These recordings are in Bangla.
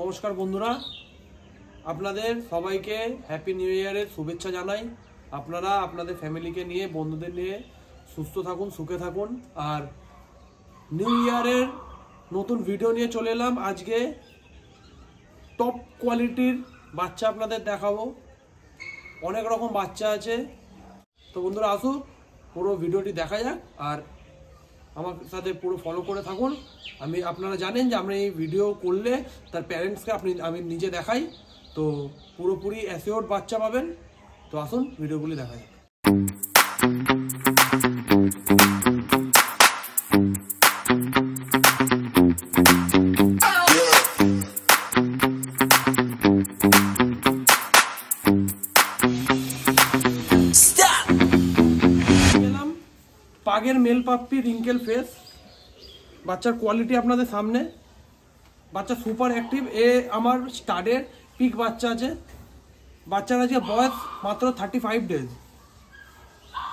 নমস্কার বন্ধুরা, আপনাদের সবাইকে হ্যাপি নিউ ইয়ারের শুভেচ্ছা জানাই। আপনারা আপনাদের ফ্যামিলিকে নিয়ে, বন্ধুদের নিয়ে সুস্থ থাকুন, সুখে থাকুন। আর নিউ ইয়ারের নতুন ভিডিও নিয়ে চলে এলাম। আজকে টপ কোয়ালিটির বাচ্চা আপনাদের দেখাবো। অনেক রকম বাচ্চা আছে, তো বন্ধুরা আসুন পুরো ভিডিওটি দেখা যাক আর আমার সাথে পুরো ফলো করে থাকুন। আপনারা জানেন যে আমরা এই ভিডিও করলে তার প্যারেন্টসকে আমি নিজে দেখাই, তো পুরোপুরি অ্যাসিওর বাচ্চা পাবেন। তো আসুন ভিডিওগুলি দেখা যাক। পাগের মেল পাপ্পি রিঙ্কেল ফেস বাচ্চার কোয়ালিটি আপনাদের সামনে। বাচ্চা সুপার অ্যাক্টিভ। আমার স্টাডের পিক বাচ্চা আছে। বাচ্চার আজকে বয়স মাত্র 35 ডেজ।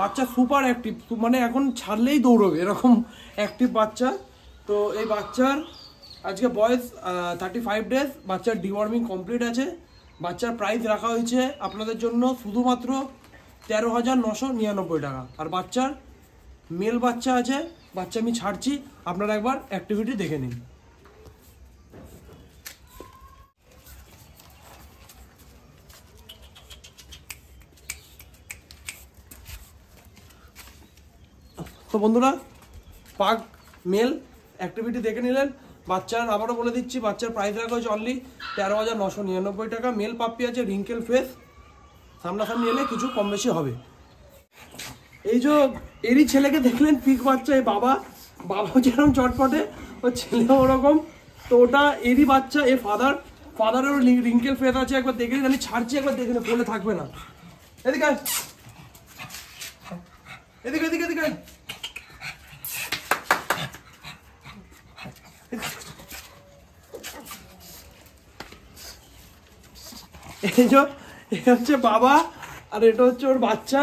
বাচ্চা সুপার অ্যাক্টিভ, মানে এখন ছাড়লেই দৌড়বে এরকম অ্যাক্টিভ বাচ্চা। তো এই বাচ্চার আজকে বয়স 35 ডেজ। বাচ্চার ডিওয়ার্মিং কমপ্লিট আছে। বাচ্চার প্রাইস রাখা হয়েছে আপনাদের জন্য শুধুমাত্র 13,999 টাকা। আর বাচ্চার মেল বাচ্চা আছে। বাচ্চা আমি ছাড়ছি, আপনারা একবার অ্যাক্টিভিটি দেখে নিন। তো বন্ধুরা পাগ মেল অ্যাক্টিভিটি দেখে নিলেন। বাচ্চার আবারও বলে দিচ্ছি, বাচ্চার প্রাইস রাখা হয়েছে অনলি 13,999 টাকা। মেল পাপ্পি আছে, রিঙ্কেল ফেস। সামনাসামনি এলে কিছু কম বেশি হবে। এই যে এরই ছেলেকে দেখলেন, পিক বাচ্চা। এই বাবা যেরকম চটপটে, ও ছেলে ওরকম। তো ওটা এরই বাচ্চা। এ ফাদারেরও রিঙ্কেল ফেস আছে। একবার দেখে নিন, আমি ছাড়ছি, একবার দেখে নিন, বলে থাকবে না। এদিকে এদিকে এদিকে এদিকে এই হচ্ছে বাবা, আর এটা হচ্ছে ওর বাচ্চা।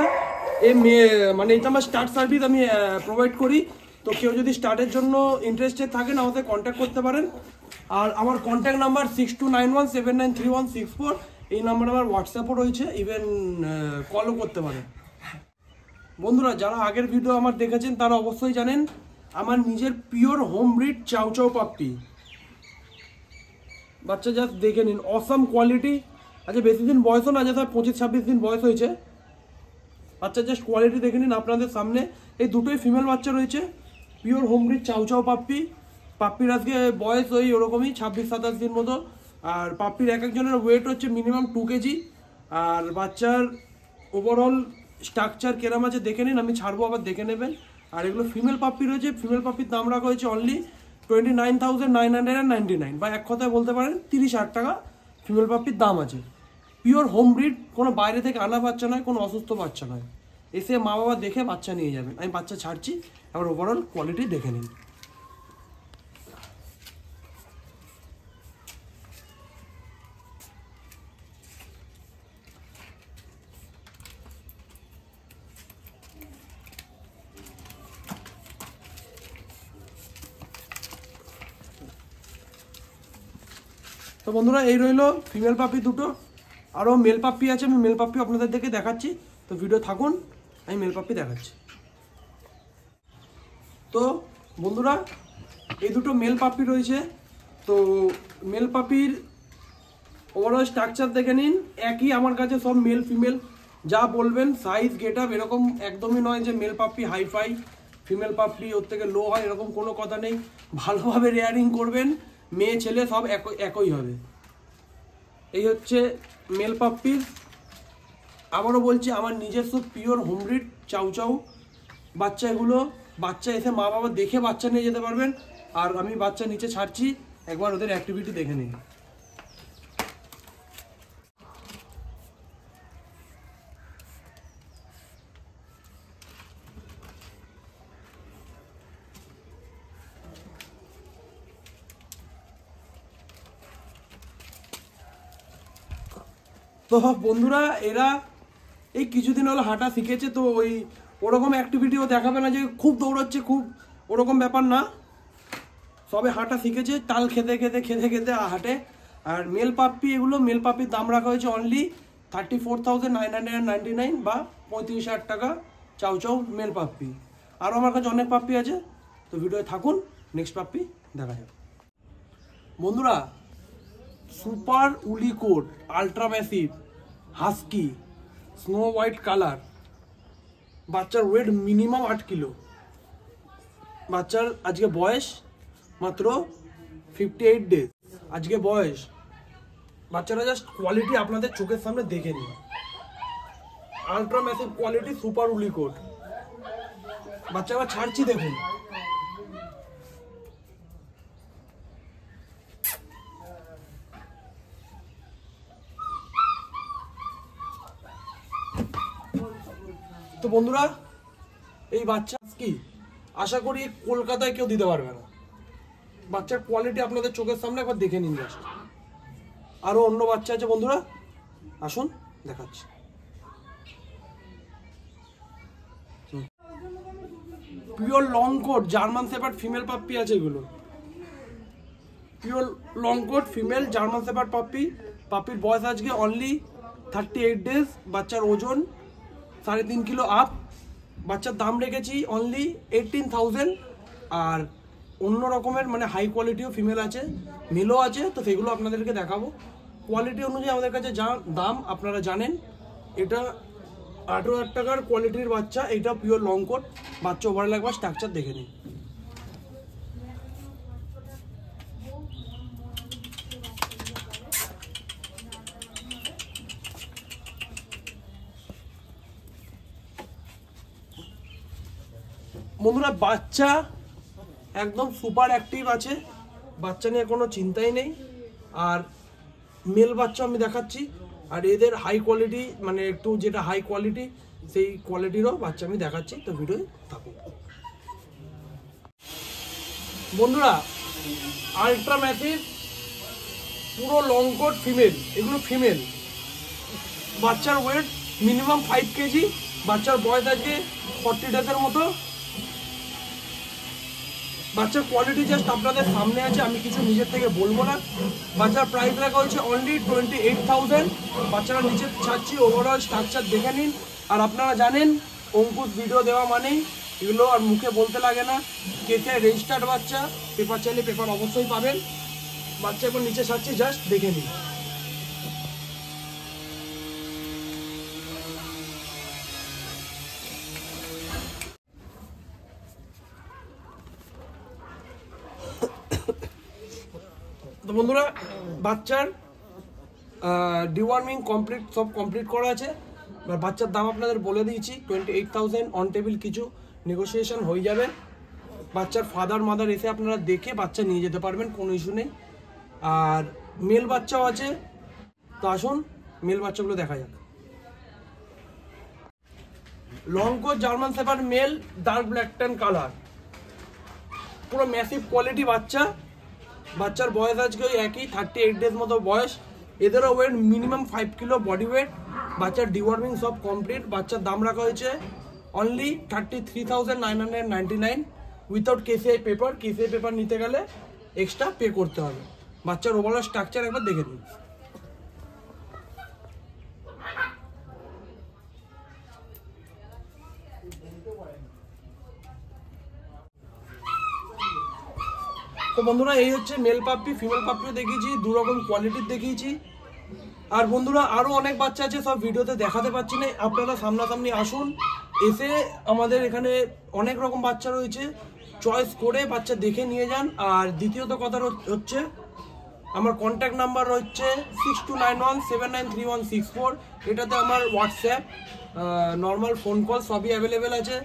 মানে এটা আমার স্টার্ট সার্ভিস আমি প্রোভাইড করি। তো কেউ যদি স্টার্টের জন্য ইন্টারেস্টেড থাকেন আমাদের কন্ট্যাক্ট করতে পারেন। আর আমার কন্ট্যাক্ট নাম্বার 6291793164। এই নাম্বার আমার হোয়াটসঅ্যাপও রয়েছে, ইভেন কলও করতে পারেন। বন্ধুরা যারা আগের ভিডিও আমার দেখেছেন তারা অবশ্যই জানেন আমার নিজের পিওর হোম ব্রিড চাউ চাউ পাপ্পি বাচ্চা। জাস্ট দেখে নিন, অসাম কোয়ালিটি। আচ্ছা বেশি দিন বয়সও না, যেটা 25-26 দিন বয়স হয়েছে। বাচ্চা জাস্ট কোয়ালিটি দেখে নিন আপনাদের সামনে। এই দুটোই ফিমেল বাচ্চা রয়েছে, পিওর হোম ব্রিড চাউ চাউ পাপ্পি। পাপ্পির আজকে বয়স ওরকমই 26-27 দিন মতো। আর পাপ্পির এক একজনের ওয়েট হচ্ছে মিনিমাম 2 কেজি। আর বাচ্চার ওভারঅল স্ট্রাকচার কেরাম আছে দেখে নিন, আমি ছাড়বো, আবার দেখে নেবেন। আর এগুলো ফিমেল পাপ্পি রয়েছে। ফিমেল পাপ্পির দাম রাখা হয়েছে অনলি 29,999, বা এক কথায় বলতে পারেন 30,000 টাকা ফিমেল পাপ্পির দাম আছে। পিওর হোম ব্রিড, কোনো বাইরে থেকে আনা বাচ্চা নয়, কোনো অসুস্থ বাচ্চা নয়। এসে মা বাবা দেখে বাচ্চা নিয়ে যাবেন। আমি বাচ্চা ছাড়ছি, আবার ওভারঅল কোয়ালিটি দেখে নিন। তো বন্ধুরা এই রইলো ফিমেল পাপ্পি দুটো। আরও মেল পাপ্পি আছে, আমি মেল পাপ্পি আপনাদের দেখে দেখাচ্ছি। তো ভিডিও থাকুন, আমি মেল পাপ্পি দেখাচ্ছি। তো বন্ধুরা এই দুটো মেল পাপ্পি রয়েছে। তো মেল পাপ্পির ওভারঅল স্ট্রাকচার দেখে নিন। একই আমার কাছে সব মেল ফিমেল। যা বলবেন সাইজ গেট আপ এরকম একদমই নয় যে male puppy hifi, female puppy ওর থেকে লো হয়, এরকম কোনো কথা নেই। ভালোভাবে রেয়ারিং করবেন, মেয়ে ছেলে সব একই হবে। এই হচ্ছে মেল পাপ্পির। আবারও বলছি, আমার নিজস্ব পিওর হোম ব্রিড চাউ চাউ বাচ্চা। এগুলো বাচ্চা এসে মা বাবা দেখে বাচ্চা নিয়ে যেতে পারবেন। আর আমি বাচ্চা নিচে ছাড়ছি, একবার ওদের অ্যাক্টিভিটি দেখে নিন। তো বন্ধুরা এরা এই কিছুদিন হলো হাঁটা শিখেছে। তো ওরকম অ্যাক্টিভিটিও দেখাবে না যে খুব দৌড়াচ্ছে, খুব ওরকম ব্যাপার না। সবে হাঁটা শিখেছে, তাল খেতে খেতে হাঁটে। আর মেল পাপ্পি, এগুলো মেল পাপ্পির দাম রাখা হয়েছে অনলি 34,999 বা 35,000 টাকা চাউ চাউ মেল পাপ্পি। আরও আমার কাছে অনেক পাপ্পি আছে, তো ভিডিওতে থাকুন, নেক্সট পাপ্পি দেখা যাবে। বন্ধুরা, super woolly coat ultra massive husky snow white colour, বাচ্চার ওয়েট মিনিমাম 8 কিলো, বাচ্চার আজকে বয়স মাত্র 58 ডেজ, আজকে বয়স। বাচ্চারা জাস্ট কোয়ালিটি আপনাদের চোখের সামনে দেখে নিন, ultra massive quality super woolly coat. বাচ্চারা ছাড়ছি দেখুন। তো বন্ধুরা, এই বাচ্চা কি আশা করি কলকাতায় কেউ দিতে পারবে না। বাচ্চার কোয়ালিটি আপনাদের চোখের সামনে একবার দেখে নিন জাস্ট। আরো অন্য বাচ্চা আছে বন্ধুরা, আসুন দেখাচ্ছি। Pure long coat German shepherd female puppy আছে এগুলো, pure long coat female German shepherd puppy. পাপ্পির বয়স আজকে অনলি 38 ডেজ, বাচ্চার ওজন 3.5 কিলো আপ। বাচ্চার দাম রেখেছি অনলি 18,000। আর অন্য রকমের মানে হাই কোয়ালিটিও ফিমেল আছে, মেলও আছে, তো সেগুলো আপনাদেরকে দেখাবো। কোয়ালিটি অনুযায়ী আমাদের কাছে যা দাম আপনারা জানেন। এটা 18,000 টাকার কোয়ালিটির বাচ্চা, এটা পিওর লং কোট। বাচ্চা ওভারঅল একবার স্ট্রাকচার দেখে নিন। বন্ধুরা, বাচ্চা একদম সুপার অ্যাক্টিভ আছে, বাচ্চা নিয়ে কোনো চিন্তাই নেই। আর মেল বাচ্চা আমি দেখাচ্ছি, আর এদের হাই কোয়ালিটি মানে একটু যেটা হাই কোয়ালিটি সেই কোয়ালিটিরও বাচ্চা আমি দেখাচ্ছি, তো ভিডিওতে থাকুন। বন্ধুরা, আলট্রা ম্যাসিভ পুরো লং কোট ফিমেল, এগুলো ফিমেল। বাচ্চার ওয়েট মিনিমাম 5 কেজি, বাচ্চার বয়স আজকে 40 ডেজের মতো। বাচ্চার কোয়ালিটি জাস্ট আপনাদের সামনে আছে, আমি কিছু নিজের থেকে বলবো না। বাচ্চার প্রাইস রাখা হয়েছে অনলি 28,000। বাচ্চারা নিচে ছাড়ছি, ওভারঅল স্ট্রাকচার দেখে নিন। আর আপনারা জানেন অঙ্কুশ ভিডিও দেওয়া মানেই এগুলো আর মুখে বলতে লাগে না। কেসে রেজিস্টার্ড বাচ্চা, পেপার চাইলে পেপার অবশ্যই পাবেন। বাচ্চা এখন নিচে ছাড়ছি, জাস্ট দেখে নিন। তো বন্ধুরা, বাচ্চার ডিওয়ার্মিং কমপ্লিট, সব কমপ্লিট করা আছে। এবার বাচ্চার দাম আপনাদের বলে দিয়েছি 28,000। অন টেবিল কিছু নেগোসিয়েশন হয়ে যাবে। বাচ্চার ফাদার মাদার এসে আপনারা দেখে বাচ্চা নিয়ে যেতে পারবেন, কোনো ইস্যু নেই। আর মেল বাচ্চাও আছে, তো আসুন মেল বাচ্চাগুলো দেখা যাক। Long coat German shepherd male, dark black tan colour, পুরো ম্যাসিভ কোয়ালিটি বাচ্চা। বাচ্চার বয়স আজকে ওই একই 38 ডেজ মতো বয়স। এদেরও weight minimum 5 kilo body weight. বাচ্চার ডিওয়ার্মিং সব কমপ্লিট। বাচ্চার দাম রাখা হয়েছে অনলি 33,999 উইথাউট কেসিআই পেপার। কেসিআই পেপার নিতে গেলে এক্সট্রা পে করতে হবে। বাচ্চার ওভারঅল স্ট্রাকচার একবার দেখে নিন। তো বন্ধুরা, এই হচ্ছে মেল পাপ্পি। ফিমেল পাপ্পিও দেখিয়েছি, দু রকম কোয়ালিটির দেখিয়েছি। আর বন্ধুরা, আরো অনেক বাচ্চা আছে, সব ভিডিওতে দেখাতে পাচ্ছি না। আপনারা সামনাসামনি আসুন, এসে আমাদের এখানে অনেক রকম বাচ্চা রয়েছে, চয়েস করে বাচ্চা দেখে নিয়ে যান। আর দ্বিতীয়ত কথা হচ্ছে আমার কন্ট্যাক্ট নাম্বার হচ্ছে 6291793164। এটাতে আমার হোয়াটসঅ্যাপ, নর্মাল ফোন কল সবই অ্যাভেলেবেল আছে।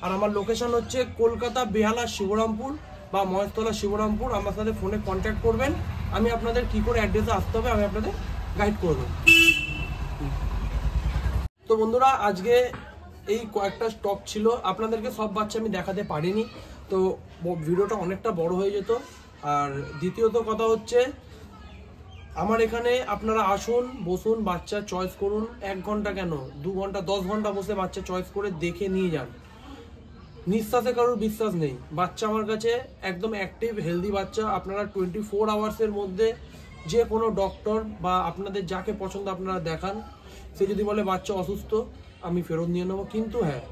আর আমার লোকেশন হচ্ছে কলকাতা বেহালা শিবরামপুর বা মহেশতলা শিবরামপুর। আমার সাথে ফোনে কন্ট্যাক্ট করবেন, আমি আপনাদের কী করে অ্যাড্রেসে আসতে হবে আমি আপনাদের গাইড করব। তো বন্ধুরা, আজকে এই কয়েকটা স্টক ছিল, আপনাদেরকে সব বাচ্চা আমি দেখাতে পারিনি, তো ভিডিওটা অনেকটা বড় হয়ে যেত। আর দ্বিতীয়ত কথা হচ্ছে আমার এখানে আপনারা আসুন, বসুন, বাচ্চা চয়েস করুন। 1 ঘন্টা কেন 2 ঘন্টা 10 ঘন্টা বসে বাচ্চা চয়েস করে দেখে নিয়ে যান। নিঃশ্বাসে কারোর বিশ্বাস নেই। বাচ্চা আমার কাছে একদম অ্যাক্টিভ হেলদি বাচ্চা। আপনারা 24 আওয়ার্সের মধ্যে যে কোনো ডক্টর বা আপনাদের যাকে পছন্দ আপনারা দেখান, সে যদি বলে বাচ্চা অসুস্থ, আমি ফেরত নিয়ে নেবো। কিন্তু হ্যাঁ,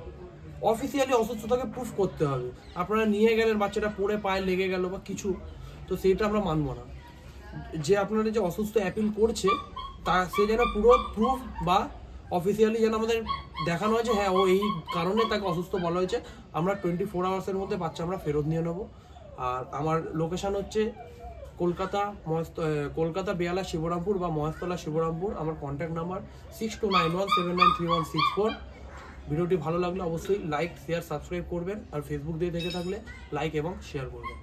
অফিসিয়ালি অসুস্থতাকে প্রুফ করতে হবে। আপনারা নিয়ে গেলেন, বাচ্চাটা পড়ে পায়ে লেগে গেল বা কিছু, তো সেটা আমরা মানবো না। যে আপনারা যে অসুস্থ অ্যাপিল করছে তা সে যেন পুরো প্রুফ বা অফিসিয়ালি যেন আমাদের দেখানো হয় যে হ্যাঁ ও এই কারণে তাকে অসুস্থ বলা হয়েছে। আমরা 24 আওয়ার্সের মধ্যে বাচ্চা আমরা ফেরত নিয়ে নেবো। আর আমার লোকেশান হচ্ছে কলকাতা বেয়ালা শিবরামপুর বা মহেশতলা শিবরামপুর। আমার কন্ট্যাক্ট নাম্বার 6291793164। ভিডিওটি ভালো লাগলে অবশ্যই লাইক, শেয়ার, সাবস্ক্রাইব করবেন। আর ফেসবুক দিয়ে দেখে থাকলে লাইক এবং শেয়ার করবেন।